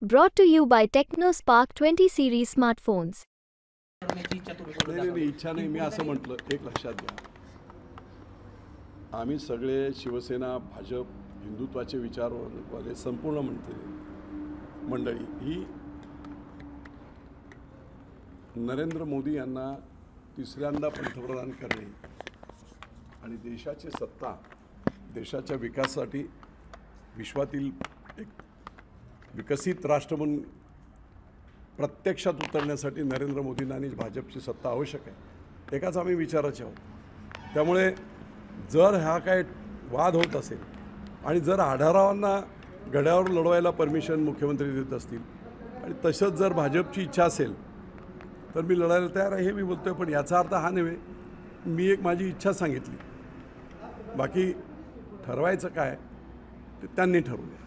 Brought to you by TechnoSpark 20 series smartphones. नाही इच्छा नाही. मी असं म्हटलं, एक लक्षात घ्या, आम्ही सगळे शिवसेना, भाजप, हिंदुत्वाचे विचारवाले संपूर्ण मंडळी ही नरेंद्र मोदी यांना तिसऱ्यांदा पंतप्रधान करणे आणि देशाची सत्ता, देशाच्या विकासासाठी विश्वातील एक विकसित राष्ट्र म्हणून प्रत्यक्षात उतरण्यासाठी नरेंद्र मोदींना आणि भाजपची सत्ता आवश्यक आहे, एकाच आम्ही विचाराचे आहोत. त्यामुळे जर हा काय वाद होत असेल आणि जर आढारावांना गड्यावर लढवायला परमिशन मुख्यमंत्री देत असतील आणि तसंच जर भाजपची इच्छा असेल तर मी लढायला तयार आहे, हे मी बोलतोय. पण याचा अर्थ हा नव्हे, मी एक माझी इच्छा सांगितली. बाकी ठरवायचं काय ते त्यांनी ठरवू द्या.